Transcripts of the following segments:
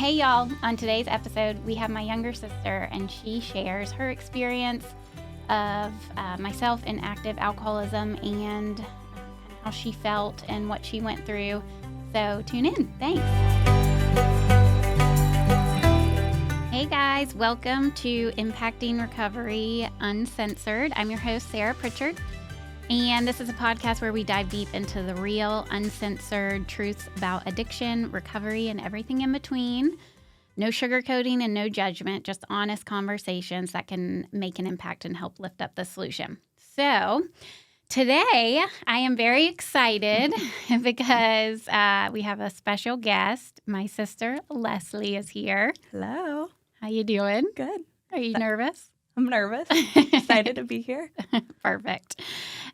Hey y'all, on today's episode, we have my younger sister and she shares her experience of myself in active alcoholism and how she felt and what she went through. So tune in. Thanks. Hey guys, welcome to Impacting Recovery Uncensored. I'm your host, Sarah Pritchard. And this is a podcast where we dive deep into the real, uncensored truths about addiction, recovery, and everything in between. No sugarcoating and no judgment, just honest conversations that can make an impact and help lift up the solution. So today I am very excited because we have a special guest. My sister, Lesley, is here. Hello. How you doing? Good. Are you nervous? I'm nervous. Excited to be here. Perfect.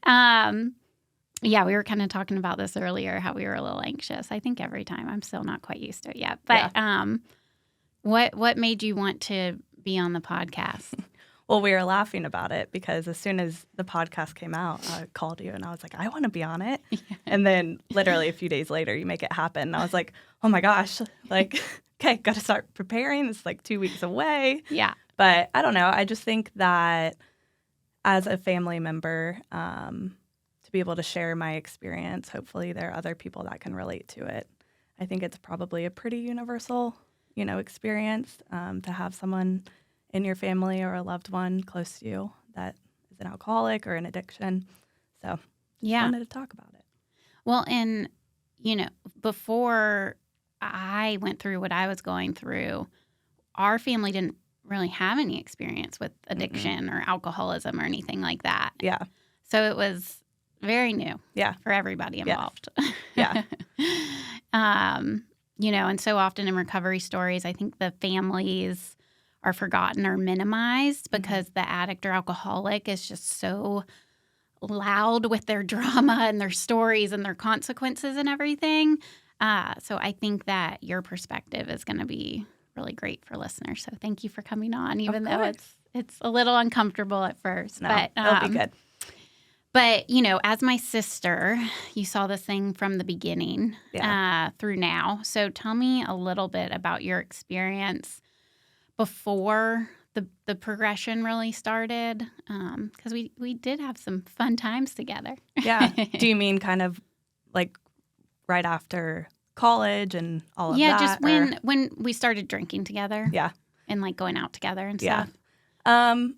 Yeah, we were kind of talking about this earlier, how we were a little anxious. I think every time. I'm still not quite used to it yet. But what made you want to be on the podcast? Well, we were laughing about it because as soon as the podcast came out, I called you and I was like, I want to be on it. Yeah. And then literally a few days later, you make it happen. And I was like, oh my gosh, like, okay, got to start preparing. It's like 2 weeks away. Yeah. But I don't know. I just think that as a family member, to be able to share my experience, hopefully there are other people that can relate to it. I think it's probably a pretty universal, experience to have someone in your family or a loved one close to you that is an alcoholic or an addiction. So I wanted to talk about it. Well, and, before I went through what I was going through, our family didn't really have any experience with addiction or alcoholism or anything like that. Yeah. So it was very new for everybody involved. Yeah. And so often in recovery stories, I think the families are forgotten or minimized because the addict or alcoholic is just so loud with their drama and their stories and their consequences and everything. So I think that your perspective is going to be really great for listeners. So thank you for coming on, even though it's a little uncomfortable at first. No, but it'll be good. But, as my sister, you saw this thing from the beginning through now. So tell me a little bit about your experience before the progression really started, because we did have some fun times together. Yeah. Do you mean kind of like right after college and all of that? Yeah, just when we started drinking together. Yeah. And like going out together and stuff.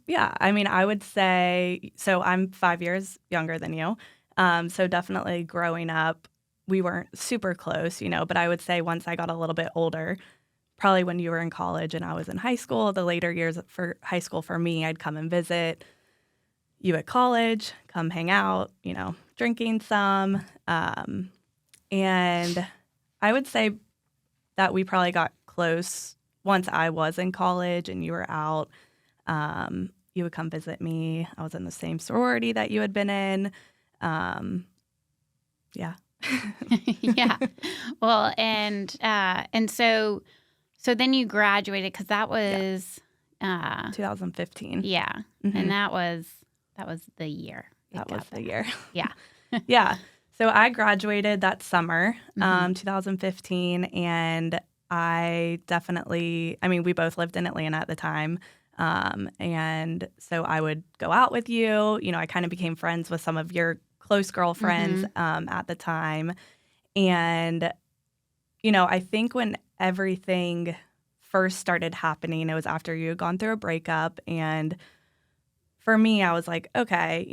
Yeah. I mean, I would say, so I'm 5 years younger than you. So definitely growing up, we weren't super close, but I would say once I got a little bit older, probably when you were in college and I was in high school, the later years for high school for me, I'd come and visit you at college, come hang out, drinking some. And I would say that we probably got close once I was in college and you were out. You would come visit me. I was in the same sorority that you had been in. Yeah. Yeah. Well, and so then you graduated because that was 2015. Yeah. Mm-hmm. And that was the year. That was the year. Yeah. Yeah. So I graduated that summer, 2015, and I definitely, we both lived in Atlanta at the time. And so I would go out with you. I kind of became friends with some of your close girlfriends at the time. And, I think when everything first started happening, it was after you had gone through a breakup. And for me, I was like, okay,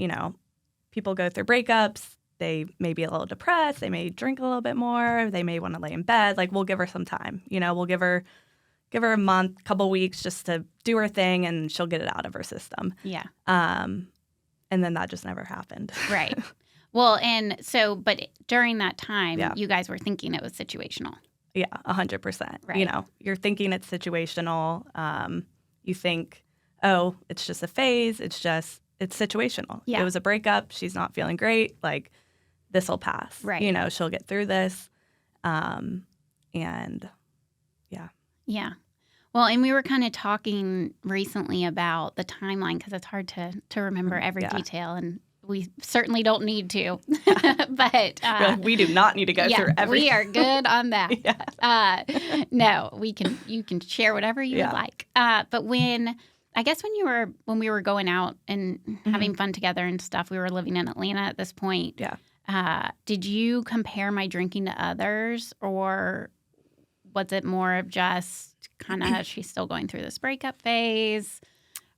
people go through breakups. They may be a little depressed. They may drink a little bit more. They may want to lay in bed. Like, we'll give her some time. We'll give her a month, couple weeks just to do her thing, and she'll get it out of her system. Yeah. And then that just never happened. Right. Well, and so, but during that time, you guys were thinking it was situational. Yeah, 100%. Right. You're thinking it's situational. You think, oh, it's just a phase. It's situational. Yeah. It was a breakup. She's not feeling great. Like, this will pass. Right. She'll get through this. And yeah. Yeah. Well, and we were kind of talking recently about the timeline because it's hard to remember every detail. And we certainly don't need to. But You're like, we do not need to go through everything. We are good on that. Yeah. No, you can share whatever you would like. But when we were going out and having fun together and stuff, we were living in Atlanta at this point. Yeah. Did you compare my drinking to others, or was it more of just kind of she's still going through this breakup phase,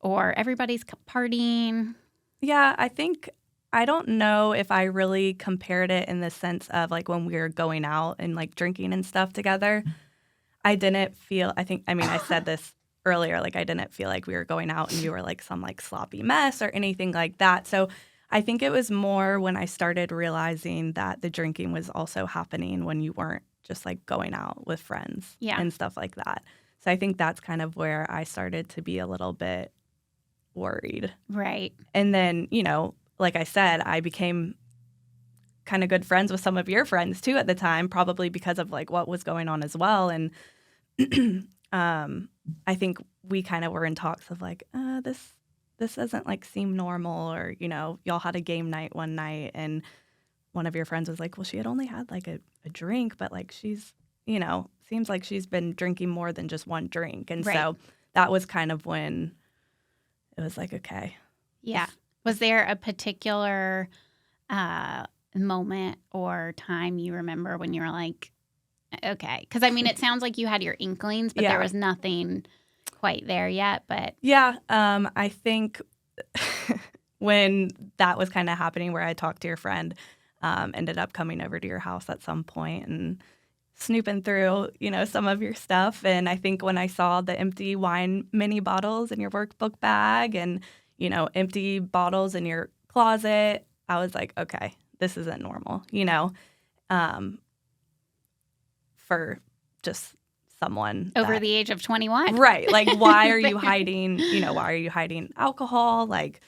or everybody's partying? Yeah, I don't know if I really compared it in the sense of like when we were going out and like drinking and stuff together. I didn't feel, I said this earlier, like I didn't feel like we were going out and you were like some like sloppy mess or anything like that. So I think it was more when I started realizing that the drinking was also happening when you weren't just like going out with friends and stuff like that. So I think that's kind of where I started to be a little bit worried. Right. And then, like I said, I became kind of good friends with some of your friends too at the time, probably because of like what was going on as well. And I think we kind of were in talks of like, this doesn't like seem normal, or, y'all had a game night one night and one of your friends was like, well, she had only had like a drink, but like she's, seems like she's been drinking more than just one drink. And so that was kind of when it was like, okay. Yeah. Was there a particular moment or time you remember when you were like, okay? Because, it sounds like you had your inklings, but there was nothing quite there yet. But yeah, I think when that was kind of happening where I talked to your friend, ended up coming over to your house at some point and snooping through, some of your stuff. And I think when I saw the empty wine mini bottles in your workbook bag and, empty bottles in your closet, I was like, okay, this isn't normal, for just someone over the age of 21. Right. Like, why are you hiding, why are you hiding alcohol? Like,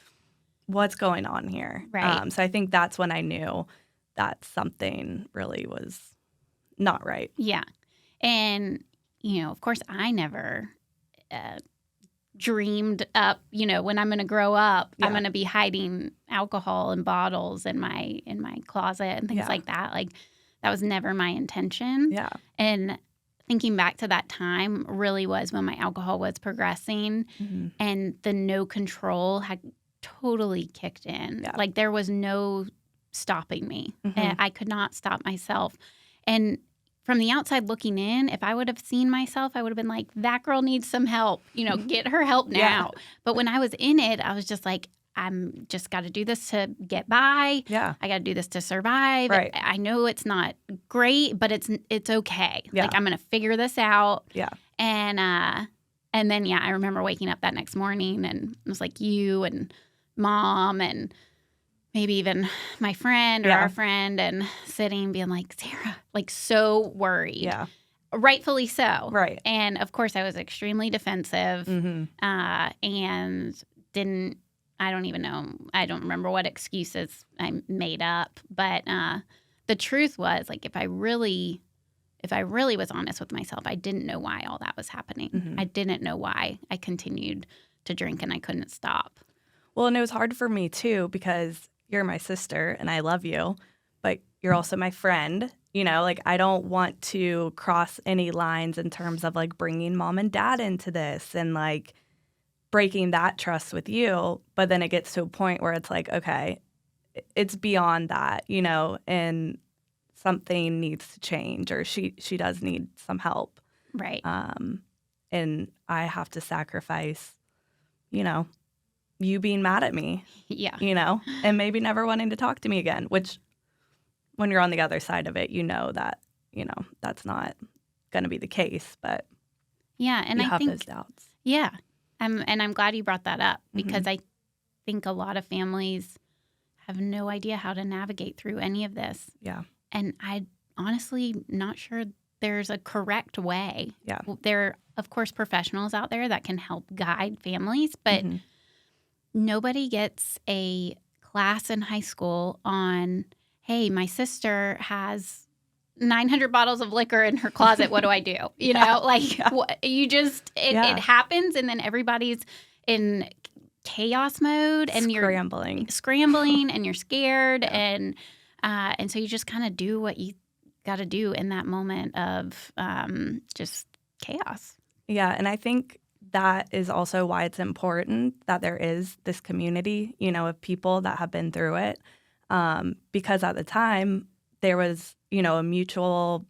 what's going on here? Right. So I think that's when I knew that something really was not right. Yeah. And, of course, I never dreamed up, when I'm going to grow up, I'm going to be hiding alcohol and bottles in my closet and things like that. Like, that was never my intention. Yeah. And thinking back to that time really was when my alcohol was progressing and the no control had totally kicked in. Yeah. Like, there was no stopping me. And I could not stop myself. And from the outside looking in, if I would have seen myself, I would have been like, that girl needs some help. Get her help now. But when I was in it, I was just like, I'm just got to do this to get by. Yeah. I got to do this to survive. Right. I know it's not great, but it's okay. Yeah. Like, I'm going to figure this out. Yeah. And then, I remember waking up that next morning and it was like you and Mom and maybe even my friend or our friend and sitting being like, Sarah, like so worried. Yeah. Rightfully so. Right. And of course I was extremely defensive and I don't even know. I don't remember what excuses I made up. But the truth was, like, if I really was honest with myself, I didn't know why all that was happening. I didn't know why I continued to drink and I couldn't stop. Well, and it was hard for me too because you're my sister and I love you, but you're also my friend. Like, I don't want to cross any lines in terms of like bringing Mom and Dad into this and like breaking that trust with you. But then it gets to a point where it's like, okay, it's beyond that, and something needs to change, or she does need some help. Right. And I have to sacrifice, you being mad at me. Yeah. And maybe never wanting to talk to me again, which when you're on the other side of it, that, that's not going to be the case. But yeah, and I think those doubts. Yeah. And I'm glad you brought that up because I think a lot of families have no idea how to navigate through any of this. Yeah. And I honestly not sure there's a correct way. Yeah. There are, of course, professionals out there that can help guide families, but nobody gets a class in high school on, hey, my sister has 900 bottles of liquor in her closet. What do I do? It happens. And then everybody's in chaos mode and scrambling and you're scared. And so you just kind of do what you got to do in that moment of just chaos. Yeah. And I think that is also why it's important that there is this community, of people that have been through it. Because at the time there was, a mutual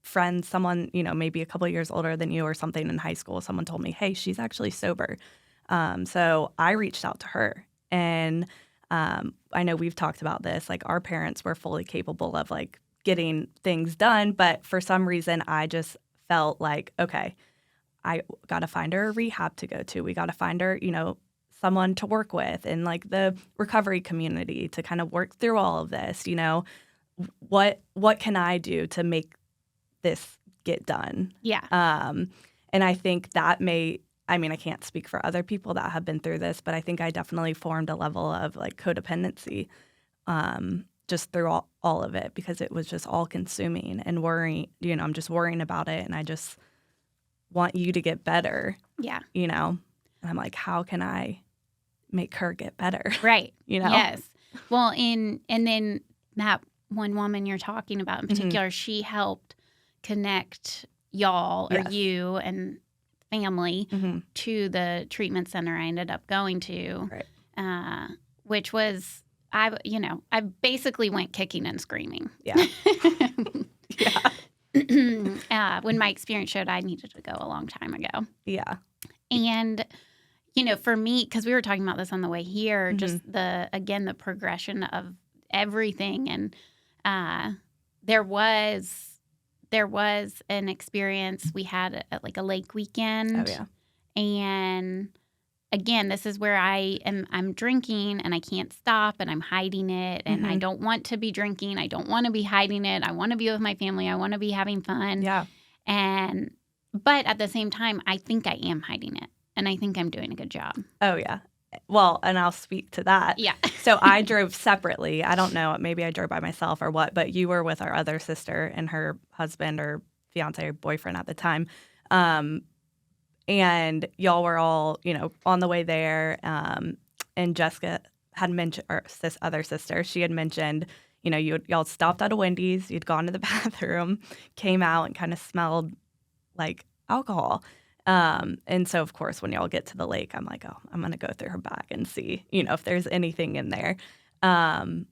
friend, someone, maybe a couple of years older than you or something in high school. Someone told me, hey, she's actually sober. So I reached out to her. And I know we've talked about this, like our parents were fully capable of like getting things done. But for some reason, I just felt like, okay, I got to find her a rehab to go to. We got to find her, someone to work with and like the recovery community to kind of work through all of this. What can I do to make this get done? Yeah. And I think that I can't speak for other people that have been through this, but I think I definitely formed a level of like codependency just through all of it because it was just all consuming and worrying. I'm just worrying about it and I just want you to get better. Yeah. And I'm like, how can I make her get better? Right. Yes. Well, and then that one woman you're talking about in particular, she helped connect y'all or you and family to the treatment center I ended up going to, right. Which was, I basically went kicking and screaming. Yeah. Yeah. When my experience showed I needed to go a long time ago. Yeah. And, for me, because we were talking about this on the way here, just the progression of everything. And there was an experience we had at like a lake weekend. Oh, yeah. And again, this is where I'm drinking and I can't stop and I'm hiding it and I don't want to be drinking. I don't want to be hiding it. I want to be with my family. I want to be having fun. Yeah. But at the same time, I think I am hiding it and I think I'm doing a good job. Oh, yeah. Well, and I'll speak to that. Yeah. So I drove separately. I don't know. Maybe I drove by myself or what, but you were with our other sister and her husband or fiance or boyfriend at the time. And y'all were all, on the way there. And Jessica had mentioned, or this other sister, she had mentioned, y'all stopped at a Wendy's, you'd gone to the bathroom, came out and kind of smelled like alcohol. And so, of course, when y'all get to the lake, I'm like, oh, I'm going to go through her bag and see, if there's anything in there. And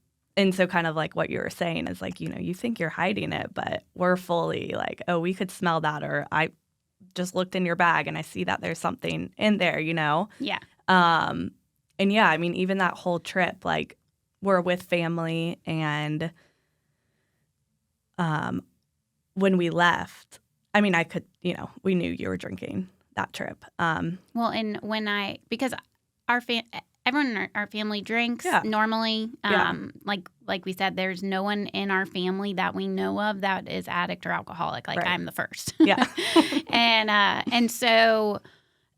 so kind of like what you were saying is like, you think you're hiding it, but we're fully like, oh, we could smell that, or I just looked in your bag and I see that there's something in there, Yeah. And yeah, I mean, even that whole trip, like we're with family and when we left, I mean, I could, we knew you were drinking that trip. Well, and because everyone in our family drinks normally. Like we said, there's no one in our family that we know of that is addict or alcoholic. Like I'm the first. Yeah. and so,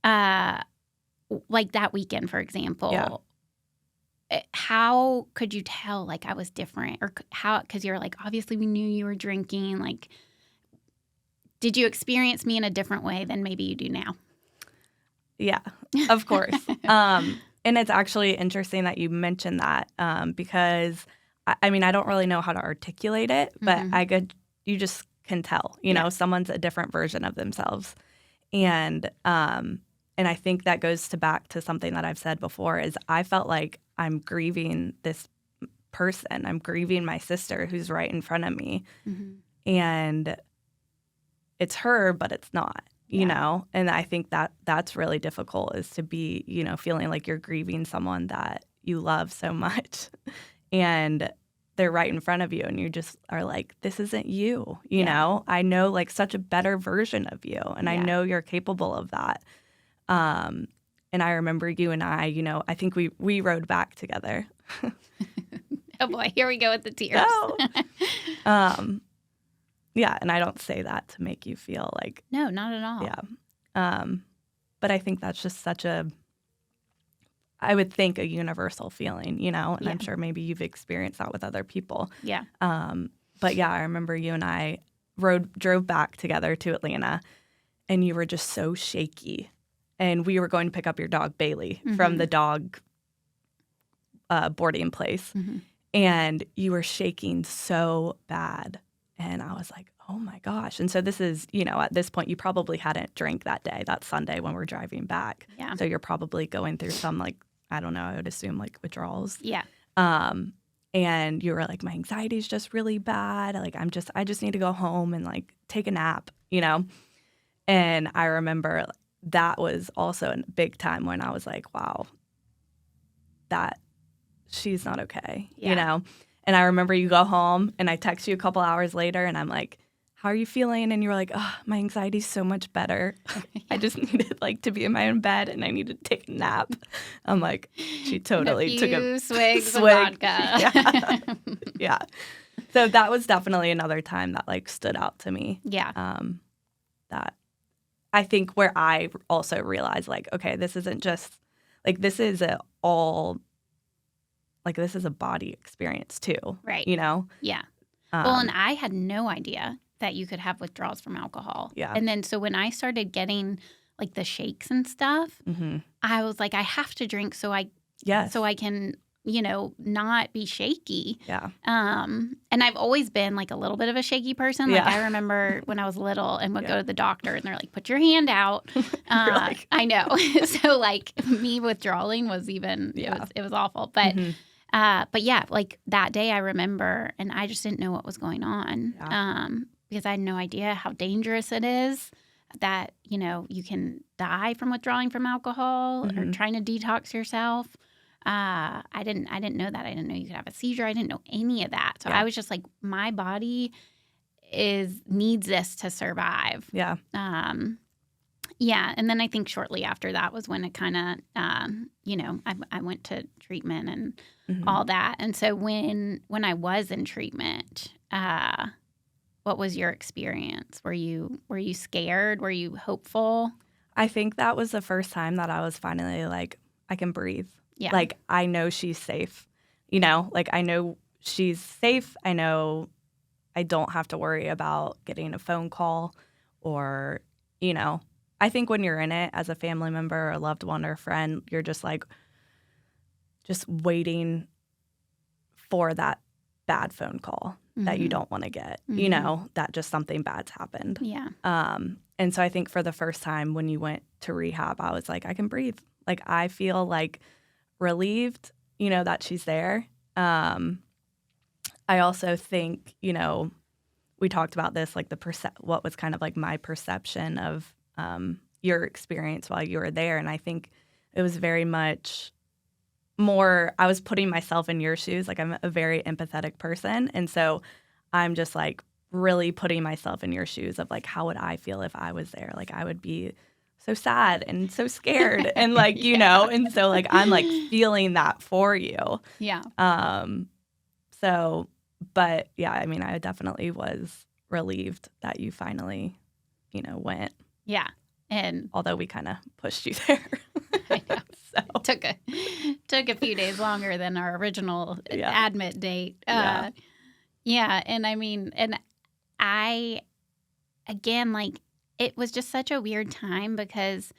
like that weekend, for example, how could you tell like I was different or how, because you're like, obviously we knew you were drinking. Like, did you experience me in a different way than maybe you do now? Yeah, of course. And it's actually interesting that you mentioned that because, I mean, I don't really know how to articulate it, but you just can tell, someone's a different version of themselves. And I think that goes back to something that I've said before is I felt like I'm grieving this person. I'm grieving my sister who's right in front of me. And it's her, but it's not. And I think that's really difficult is to be, feeling like you're grieving someone that you love so much and they're right in front of you and you just are like, this isn't you, know? I know like such a better version of you and I know you're capable of that. And I remember you and I think we rode back together. Oh boy, here we go with the tears. No. Yeah, and I don't say that to make you feel like... No, not at all. Yeah. But I think that's just such a universal feeling, and I'm sure maybe you've experienced that with other people. Yeah. But yeah, I remember you and I drove back together to Atlanta, and you were just so shaky. and we were going to pick up your dog, Bailey, from the dog boarding place. And you were shaking so bad. And I was like, oh my gosh. And so this is, at this point, you probably hadn't drank that day. That's Sunday when we're driving back. Yeah. So you're probably going through some, I don't know, I would assume withdrawals. Yeah. And you were like, my anxiety is just really bad. I just need to go home and take a nap, And I remember that was also a big time when I was like, wow, that she's not okay, And I remember you go home and I text you a couple hours later and I'm like, how are you feeling? And you were like, oh, my anxiety's so much better. I just needed to be in my own bed and I needed to take a nap. I'm like, she totally took a swigs of vodka. Yeah. Yeah. So that was definitely another time that stood out to me. Yeah. That I think where I also realized okay, this isn't just this is this is a body experience too. Right. Yeah. Well, and I had no idea that you could have withdrawals from alcohol. Yeah. And then so when I started getting the shakes and stuff, I was like, I have to drink so I can, not be shaky. Yeah. And I've always been a little bit of a shaky person. I remember when I was little and would go to the doctor and they're like, put your hand out. I know. So me withdrawing was even, it was awful. But yeah, that day I remember and I just didn't know what was going on because I had no idea how dangerous it is that, you can die from withdrawing from alcohol or trying to detox yourself. I didn't know that. I didn't know you could have a seizure. I didn't know any of that. So I was just like, my body needs this to survive. Yeah. Yeah. And then I think shortly after that was when it kind of, I went to treatment and all that. And so when I was in treatment, what was your experience? Were you scared? Were you hopeful? I think that was the first time that I was finally I can breathe. Yeah. I know she's safe. I know she's safe. I know I don't have to worry about getting a phone call or, I think when you're in it as a family member or a loved one or a friend, you're just just waiting for that bad phone call that you don't want to get, that just something bad's happened. Yeah. And so I think for the first time when you went to rehab, I was like, I can breathe. I feel relieved, that she's there. I also think, we talked about this, what was kind of my perception of your experience while you were there. And I think it was very much more, I was putting myself in your shoes. I'm a very empathetic person. And so I'm just really putting myself in your shoes of how would I feel if I was there? I would be so sad and so scared and and so I'm feeling that for you. Yeah. So, but yeah, I mean, I definitely was relieved that you finally, went. Yeah. And although we kind of pushed you there. I know. So took a few days longer than our original admit date. Yeah. And I mean, and I, again, it was just such a weird time because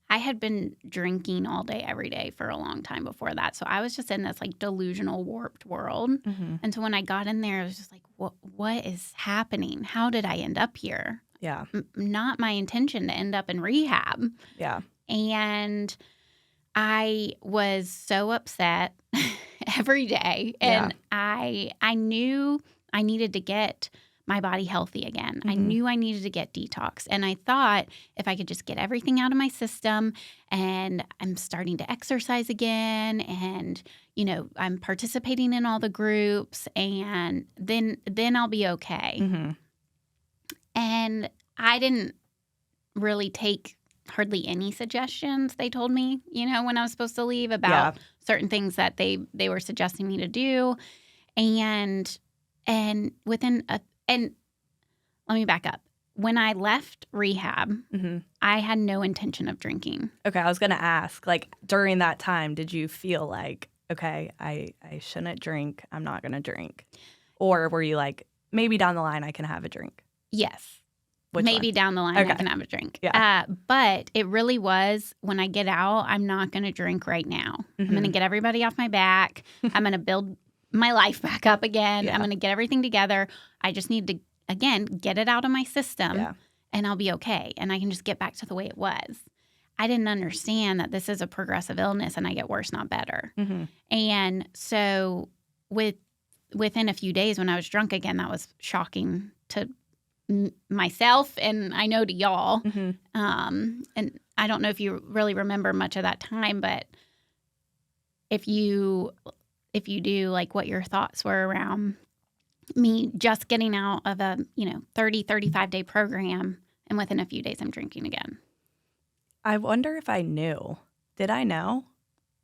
I had been drinking all day, every day for a long time before that. So I was just in this delusional, warped world. And so when I got in there, I was just like, what is happening? How did I end up here? Yeah. Not my intention to end up in rehab. Yeah. And I was so upset every day. And I knew I needed to get my body healthy again. I knew I needed to get detox. And I thought if I could just get everything out of my system and I'm starting to exercise again and, I'm participating in all the groups and then I'll be okay. And I didn't really take hardly any suggestions they told me, when I was supposed to leave about certain things that they were suggesting me to do. And within and let me back up. When I left rehab, I had no intention of drinking. Okay, I was going to ask, during that time, did you feel okay, I shouldn't drink, I'm not going to drink? Or were you maybe down the line I can have a drink? Yes. Which maybe one? down the line I can have a drink. Yeah. But it really was, when I get out, I'm not going to drink right now. I'm going to get everybody off my back. I'm going to build my life back up again. I'm going to get everything together. I just need to, again, get it out of my system and I'll be okay. And I can just get back to the way it was. I didn't understand that this is a progressive illness and I get worse, not better. And so within a few days when I was drunk again, that was shocking to myself and I know to y'all. And I don't know if you really remember much of that time, but if you do, like, what your thoughts were around me just getting out of a 35 day program, and within a few days I'm drinking again. I wonder if I knew. Did I know?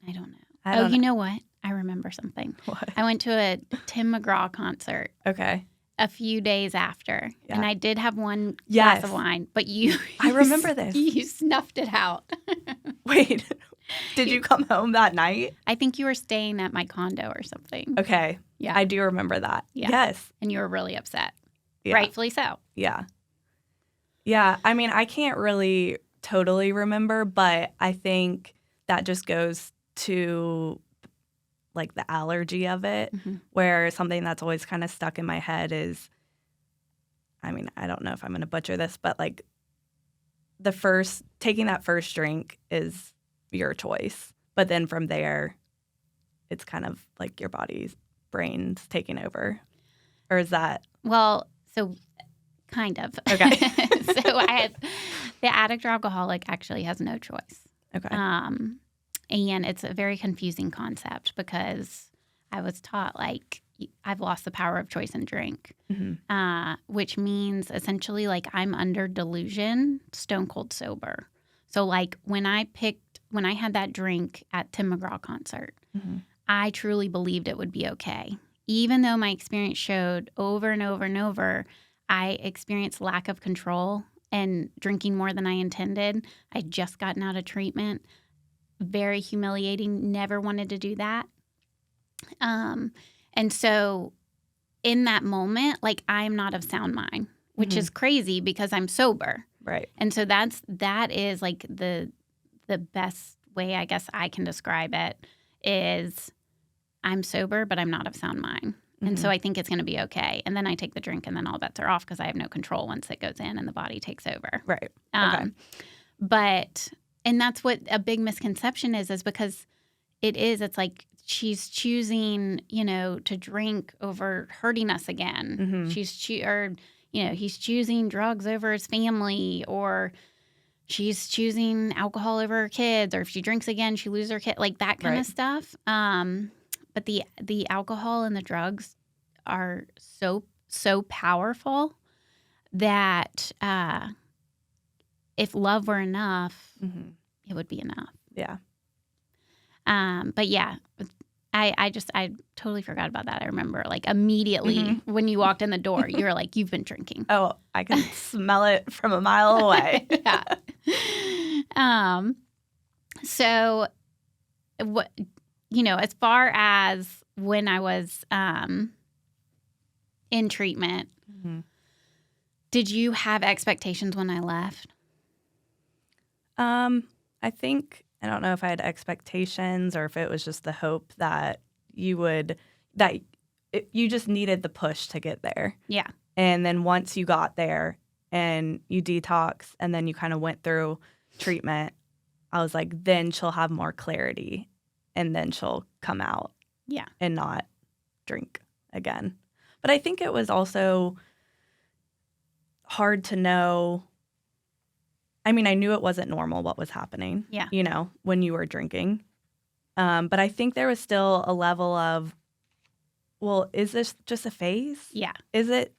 I don't know. You know what? I remember something. What? I went to a Tim McGraw concert. Okay. A few days after, and I did have one Yes. glass of wine, but I remember this. You snuffed it out. Wait, did you come home that night? I think you were staying at my condo or something. Okay. Yeah. I do remember that. Yeah. Yes. And you were really upset. Yeah. Rightfully so. Yeah. Yeah. I mean, I can't really totally remember, but I think that just goes to like the allergy of it, where something that's always kind of stuck in my head is, I mean, I don't know if I'm going to butcher this, but like taking that first drink is your choice. But then from there, it's kind of like your body's brain's taking over. Or is that? Well, so kind of. Okay. So the addict or alcoholic actually has no choice. Okay. And it's a very confusing concept because I was taught, like, I've lost the power of choice and drink, which means essentially, like, I'm under delusion, stone cold sober. So, like, when I had that drink at Tim McGraw concert, I truly believed it would be okay. Even though my experience showed over and over and over, I experienced lack of control and drinking more than I intended. I'd just gotten out of treatment. Very humiliating. Never wanted to do that. And so in that moment, like, I'm not of sound mind, which is crazy because I'm sober. Right. And so that is like the best way I guess I can describe it is I'm sober, but I'm not of sound mind. And so I think it's going to be okay. And then I take the drink and then all bets are off because I have no control once it goes in and the body takes over. Right. Okay. And that's what a big misconception is because it's like she's choosing, to drink over hurting us again. He's choosing drugs over his family, or she's choosing alcohol over her kids, or if she drinks again, she loses her kid, like that kind of stuff. But the alcohol and the drugs are so powerful that if love were enough, it would be enough. Yeah. But yeah, I totally forgot about that. I remember, like, immediately when you walked in the door, you were like, you've been drinking. Oh, I can smell it from a mile away. Yeah. So what, as far as when I was in treatment, did you have expectations when I left? I think, I don't know if I had expectations or if it was just the hope that you just needed the push to get there. Yeah. And then once you got there and you detox and then you kind of went through treatment, I was like, then she'll have more clarity and then she'll come out. Yeah. And not drink again. But I think it was also hard to know. I mean, I knew it wasn't normal what was happening, when you were drinking. But I think there was still a level of, well, is this just a phase? Yeah. Is it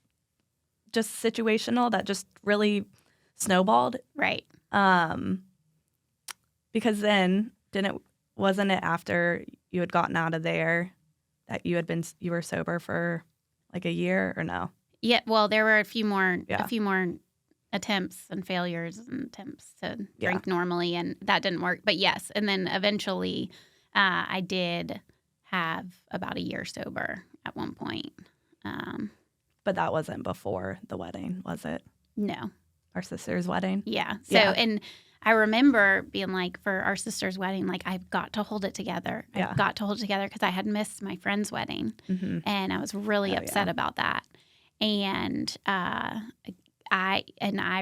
just situational that just really snowballed? Right. Because then wasn't it after you had gotten out of there that you were sober for like a year or no? Yeah. Well, there were a few more attempts and failures and attempts to drink normally, and that didn't work. But yes, and then eventually I did have about a year sober at one point. But that wasn't before the wedding, was it? No. Our sister's wedding. Yeah. So, and I remember being like, for our sister's wedding, like, I've got to hold it together. I've got to hold it together because I had missed my friend's wedding. And I was really upset about that. And I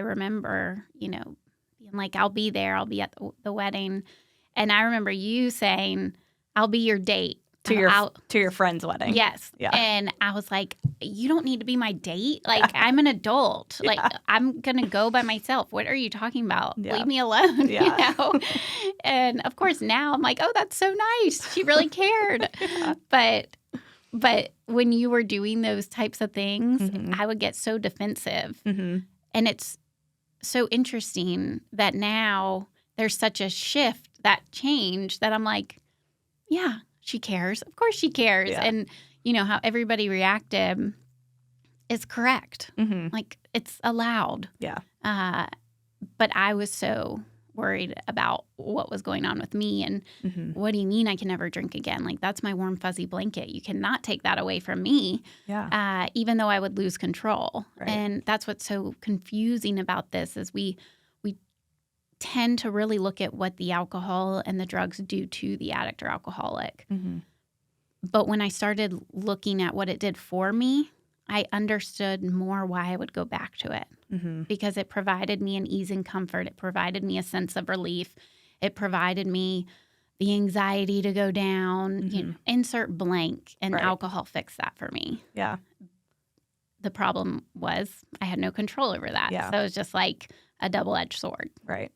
remember, you know, being like, I'll be there. I'll be at the wedding. And I remember you saying, I'll be your date. To your friend's wedding. Yes. Yeah. And I was like, you don't need to be my date. Like, I'm an adult. Like, I'm going to go by myself. What are you talking about? Leave me alone. You know? And of course now I'm like, oh, that's so nice. She really cared. But when you were doing those types of things, I would get so defensive. And it's so interesting that now there's such a shift, that change, that I'm like, yeah, she cares. Of course she cares. Yeah. And, you know, how everybody reacted is correct. Like, it's allowed. Yeah. But I was so worried about what was going on with me. And what do you mean I can never drink again? Like, that's my warm, fuzzy blanket. You cannot take that away from me. Yeah. Even though I would lose control. Right. And that's what's so confusing about this is we tend to really look at what the alcohol and the drugs do to the addict or alcoholic. But when I started looking at what it did for me, I understood more why I would go back to it. Because it provided me an ease and comfort. It provided me a sense of relief. It provided me the anxiety to go down. You know, insert blank, and alcohol fixed that for me. Yeah. The problem was I had no control over that. Yeah. So it was just like a double-edged sword. Right.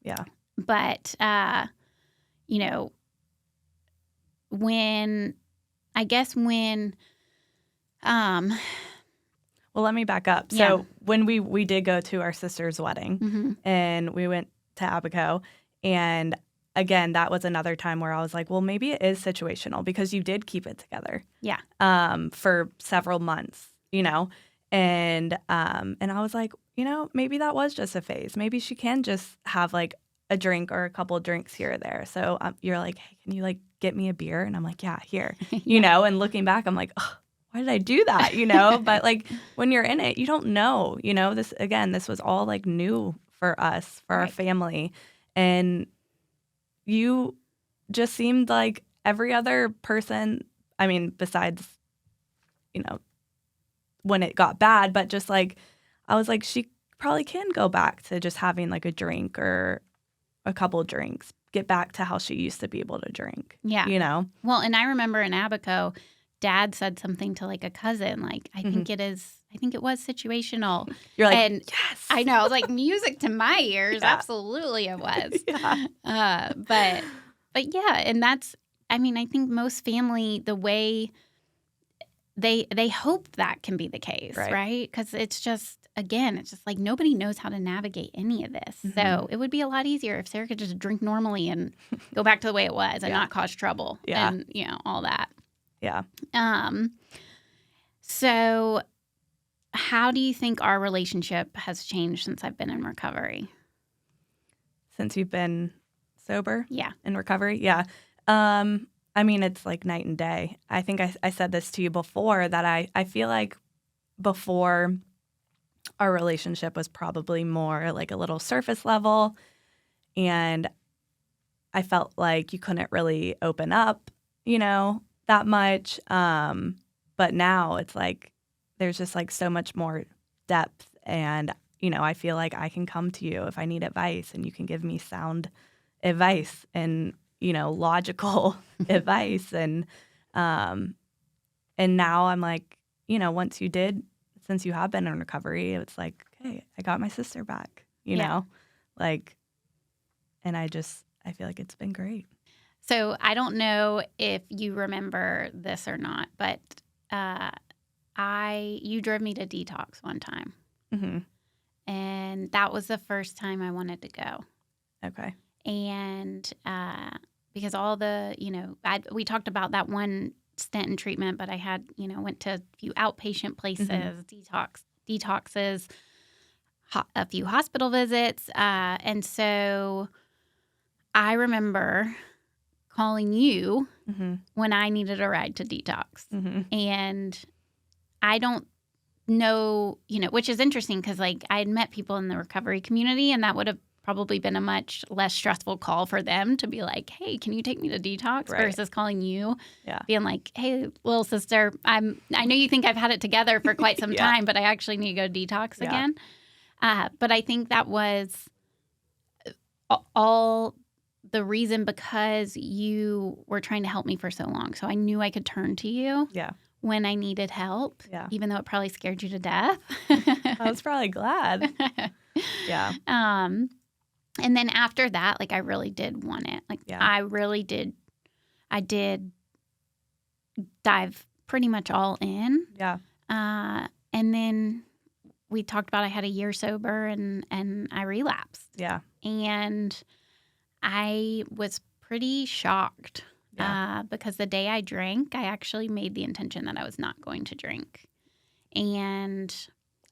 Yeah. But, you know, when well, let me back up. So when we did go to our sister's wedding and we went to Abaco, and again, that was another time where I was like, well, maybe it is situational because you did keep it together. Yeah. For several months, you know, and I was like, you know, maybe that was just a phase. Maybe she can just have like a drink or a couple of drinks here or there. So you're like, hey, can you like get me a beer? And I'm like, yeah, here, you know, and looking back, I'm like, oh, why did I do that? You know, but like when you're in it, you don't know, you know, this was all like new for us, for our family. And you just seemed like every other person, I mean, besides, you know, when it got bad, but just like, I was like, she probably can go back to just having like a drink or a couple of drinks, get back to how she used to be able to drink. Yeah. You know? Well, and I remember in Abaco, Dad said something to like a cousin, like, I think it was situational. You're like, and yes. I know. I was like, music to my ears. Yeah. Absolutely it was. Yeah. But yeah, and that's, I mean, I think most family, the way they hope that can be the case, right? Because it's just, again, it's just like nobody knows how to navigate any of this. So it would be a lot easier if Sarah could just drink normally and go back to the way it was and not cause trouble and, you know, all that. Yeah. So how do you think our relationship has changed since I've been in recovery? Since you've been sober? Yeah. In recovery? Yeah. I mean, it's like night and day. I think I said this to you before that I feel like before our relationship was probably more like a little surface level, and I felt like you couldn't really open up, you know, that much. But now it's like there's just like so much more depth, and, you know, I feel like I can come to you if I need advice and you can give me sound advice and, you know, logical advice. And now I'm like, you know, since you have been in recovery, it's like, okay, I got my sister back, you know, like, and I feel like it's been great. So I don't know if you remember this or not, but you drove me to detox one time. And that was the first time I wanted to go. Okay. And because all the, you know, we talked about that one stint in treatment, but I had, you know, went to a few outpatient places, detoxes, a few hospital visits. And so I remember calling you when I needed a ride to detox. And I don't no, which is interesting because like I had met people in the recovery community, and that would have probably been a much less stressful call for them to be like, hey, can you take me to detox? Right. Versus calling you, Yeah. being like, hey, little sister, I know you think I've had it together for quite some Yeah. time, but I actually need to go detox again. But I think that was all the reason because you were trying to help me for so long. So I knew I could turn to you when I needed help, even though it probably scared you to death. I was probably glad. Yeah. And then after that, like I really did want it. Like I really did. I did dive pretty much all in. Yeah. And then we talked about I had a year sober and I relapsed. Yeah. And I was pretty shocked because the day I drank, I actually made the intention that I was not going to drink. And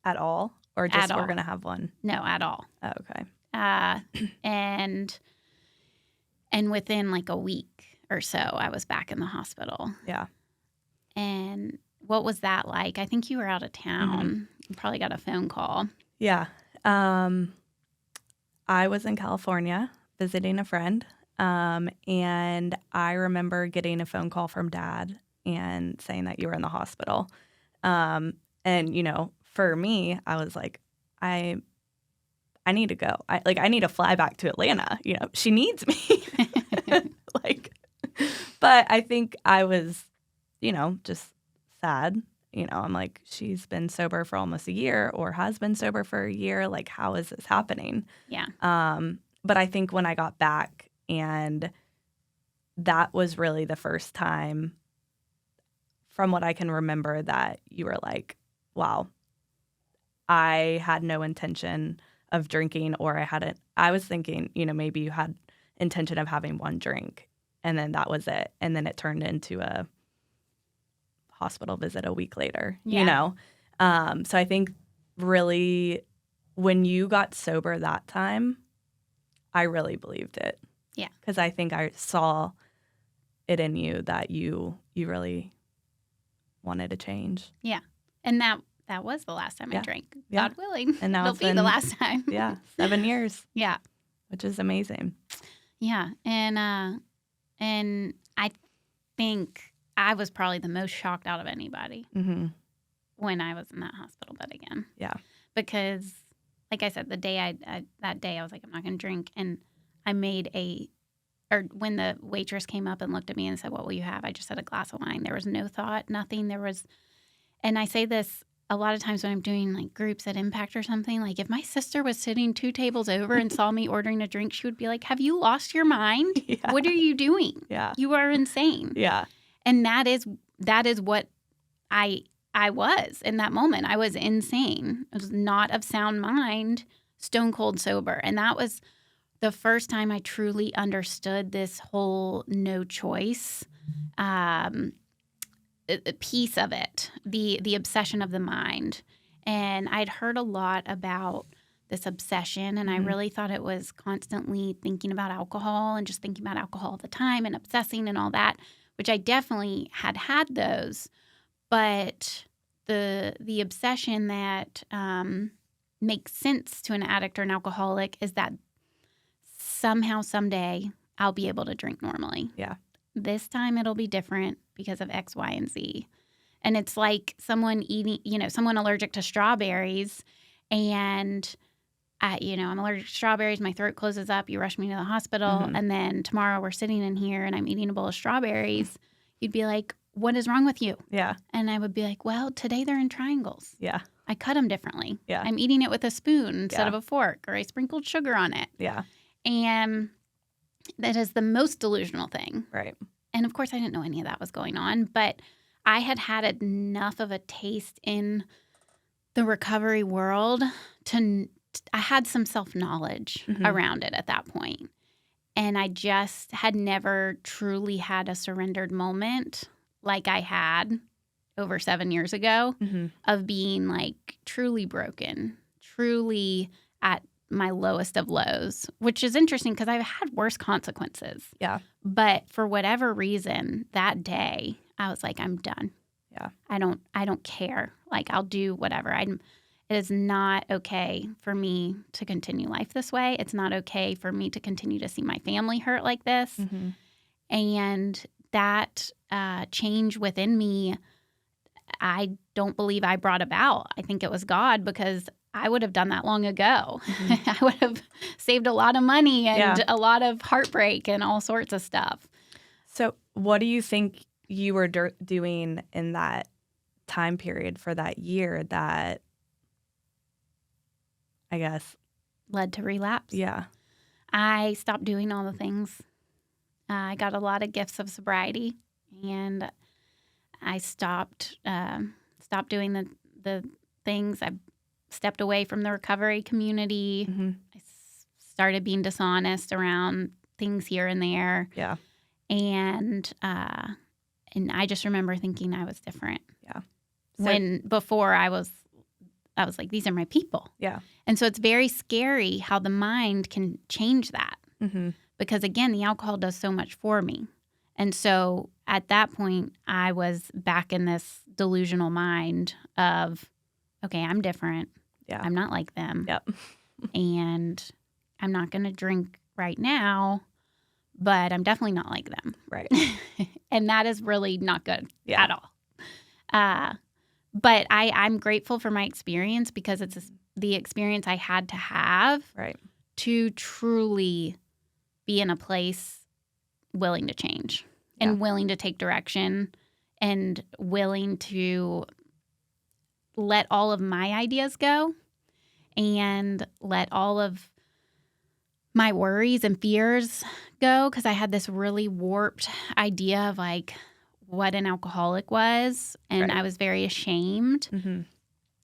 at all? Or just we're going to have one? No, at all. Oh, okay. And within like a week or so, I was back in the hospital. Yeah. And what was that like? I think you were out of town. Mm-hmm. You probably got a phone call. Yeah. I was in California visiting a friend, and I remember getting a phone call from Dad and saying that you were in the hospital. And, for me, I was like, I need to go. I need to fly back to Atlanta. She needs me. But I think I was, just sad. I'm like, she's been sober for almost a year or has been sober for a year. Like, how is this happening? Yeah. But I think when I got back, and that was really the first time from what I can remember that you were like, wow, I had no intention of drinking, or I was thinking, maybe you had intention of having one drink, and then that was it. And then it turned into a hospital visit a week later, So I think really when you got sober that time, I really believed it. Yeah. Because I think I saw it in you that you really wanted to change. Yeah. And that was the last time I drank. Yeah. God willing. And now it'll be the last time. 7 years. Yeah. Which is amazing. Yeah. And I think I was probably the most shocked out of anybody when I was in that hospital bed again. Yeah. Because, like I said, the day that day I was like, I'm not going to drink. And I made when the waitress came up and looked at me and said, what will you have? I just said a glass of wine. There was no thought, nothing. And I say this a lot of times when I'm doing like groups at Impact or something, like if my sister was sitting 2 tables over and saw me ordering a drink, she would be like, have you lost your mind? Yeah. What are you doing? Yeah. You are insane. Yeah. And that is what I was in that moment. I was insane. I was not of sound mind, stone cold sober. And that was the first time I truly understood this whole no choice piece of it, the obsession of the mind. And I'd heard a lot about this obsession, and I really thought it was constantly thinking about alcohol and just thinking about alcohol all the time and obsessing and all that, which I definitely had those. But the obsession that makes sense to an addict or an alcoholic is that somehow, someday, I'll be able to drink normally. Yeah. This time it'll be different because of X, Y, and Z. And it's like someone someone allergic to strawberries, and I'm allergic to strawberries. My throat closes up. You rush me to the hospital. And then tomorrow we're sitting in here and I'm eating a bowl of strawberries. You'd be like, what is wrong with you? Yeah. And I would be like, well, today they're in triangles. Yeah. I cut them differently. Yeah. I'm eating it with a spoon instead of a fork, or I sprinkled sugar on it. Yeah. And that is the most delusional thing. Right. And of course, I didn't know any of that was going on, but I had enough of a taste in the recovery world I had some self-knowledge around it at that point. And I just had never truly had a surrendered moment like I had over 7 years ago of being like truly broken, truly at my lowest of lows, which is interesting because I've had worse consequences. Yeah. But for whatever reason, that day, I was like, I'm done. Yeah. I don't care. Like, I'll do whatever. It is not okay for me to continue life this way. It's not okay for me to continue to see my family hurt like this. Mm-hmm. And that change within me, I don't believe I brought about. I think it was God, because I would have done that long ago. Mm-hmm. I would have saved a lot of money and Yeah. a lot of heartbreak and all sorts of stuff. So what do you think you were doing in that time period for that year that, I guess, Led to relapse. yeah. I stopped doing all the things. I got a lot of gifts of sobriety, and I stopped doing the things. I stepped away from the recovery community. Mm-hmm. I started being dishonest around things here and there. Yeah. And I just remember thinking I was different. Yeah. When before I was like, these are my people. Yeah. And so it's very scary how the mind can change that. Mm-hmm. Because again, the alcohol does so much for me. And so at that point, I was back in this delusional mind of, okay, I'm different. Yeah. I'm not like them. Yep. And I'm not going to drink right now, but I'm definitely not like them. Right. And that is really not good Yeah. at all. But I'm grateful for my experience, because it's the experience I had to have Right. to truly be in a place willing to change and willing to take direction and willing to let all of my ideas go and let all of my worries and fears go, because I had this really warped idea of like what an alcoholic was, and Right. I was very ashamed Mm-hmm.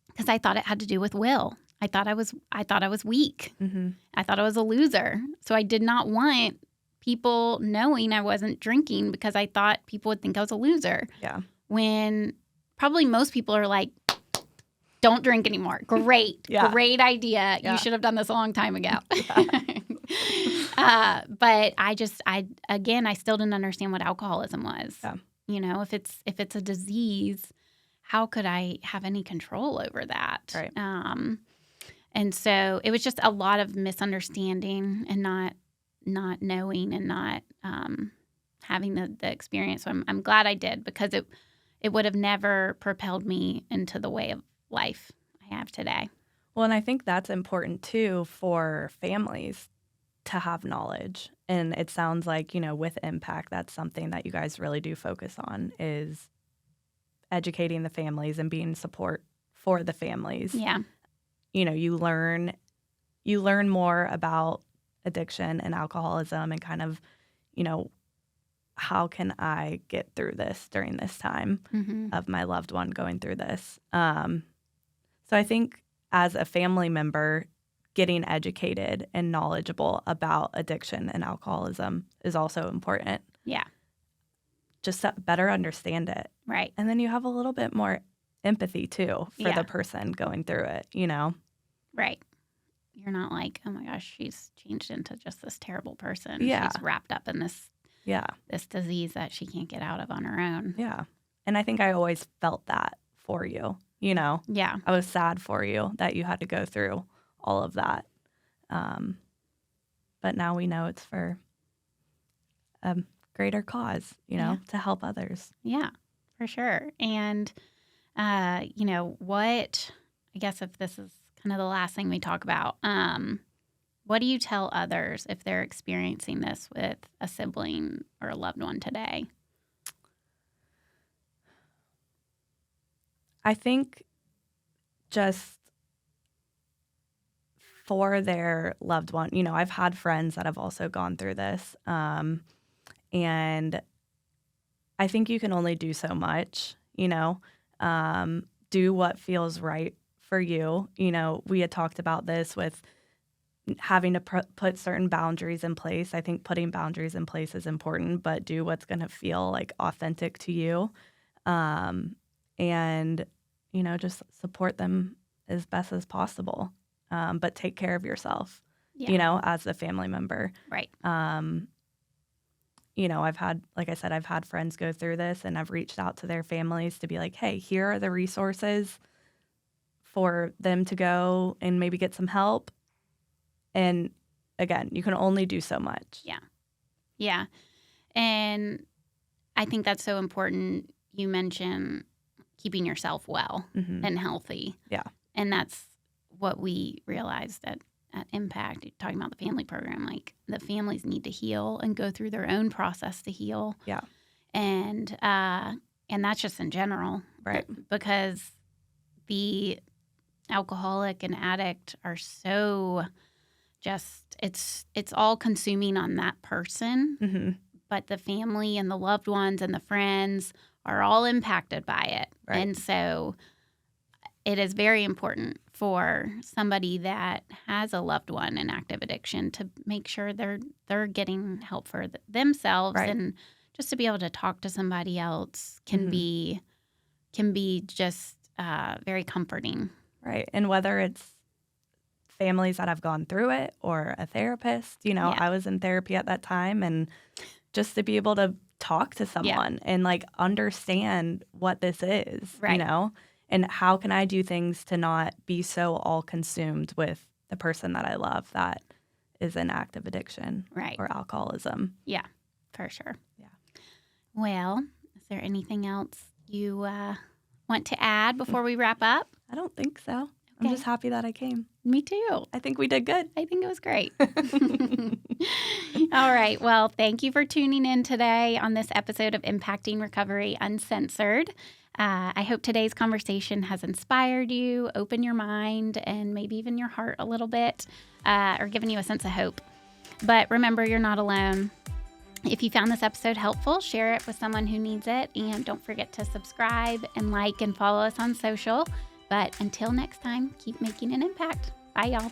because I thought it had to do with will. I thought I was weak. Mm-hmm. I thought I was a loser. So I did not want people knowing I wasn't drinking, because I thought people would think I was a loser. Yeah. When probably most people are like, don't drink anymore. Great. Yeah. Great idea. Yeah. You should have done this a long time ago. But I still didn't understand what alcoholism was. Yeah. You know, if it's a disease, how could I have any control over that? Right. And so it was just a lot of misunderstanding and not knowing and not having the experience. So I'm glad I did, because it would have never propelled me into the way of life I have today. Well, and I think that's important too for families to have knowledge. And it sounds like, with Impact, that's something that you guys really do focus on, is educating the families and being support for the families. Yeah. You learn more about addiction and alcoholism and kind of, how can I get through this during this time Mm-hmm. of my loved one going through this. So I think as a family member, getting educated and knowledgeable about addiction and alcoholism is also important. Yeah. Just to better understand it. Right. And then you have a little bit more empathy too for Yeah. the person going through it, Right. You're not like, oh my gosh, she's changed into just this terrible person. Yeah. She's wrapped up in this disease that she can't get out of on her own. Yeah. And I think I always felt that for you, Yeah. I was sad for you that you had to go through all of that. But now we know it's for a greater cause, to help others. Yeah, for sure. And, I guess if this is kind of the last thing we talk about, what do you tell others if they're experiencing this with a sibling or a loved one today? I think just for their loved one, I've had friends that have also gone through this. And I think you can only do so much, do what feels right for you. We had talked about this with having to put certain boundaries in place. I think putting boundaries in place is important, but do what's going to feel like authentic to you. And, just support them as best as possible. But take care of yourself, as a family member. Right. I've had, like I said, I've had friends go through this, and I've reached out to their families to be like, hey, here are the resources for them to go and maybe get some help. And again, you can only do so much. Yeah. Yeah. And I think that's so important. You mentioned keeping yourself well and healthy. Yeah. And that's what we realized at Impact, talking about the family program, like the families need to heal and go through their own process to heal. Yeah. And that's just in general. Right. Because the alcoholic and addict are so just, it's all consuming on that person. But the family and the loved ones and the friends are all impacted by it. Right. And so it is very important for somebody that has a loved one in active addiction to make sure they're getting help for themselves. Right. And just to be able to talk to somebody else can be just very comforting. Right. And whether it's families that have gone through it or a therapist, I was in therapy at that time, and just to be able to talk to someone and like understand what this is, and how can I do things to not be so all consumed with the person that I love that is in active addiction or alcoholism. Yeah, for sure. Yeah. Well, is there anything else you want to add before we wrap up? I don't think so. I'm just happy that I came. Me too. I think we did good. I think it was great. All right. Well, thank you for tuning in today on this episode of Impacting Recovery Uncensored. I hope today's conversation has inspired you, opened your mind, and maybe even your heart a little bit, or given you a sense of hope. But remember, you're not alone. If you found this episode helpful, share it with someone who needs it. And don't forget to subscribe and like and follow us on social. But until next time, keep making an impact. Bye, y'all.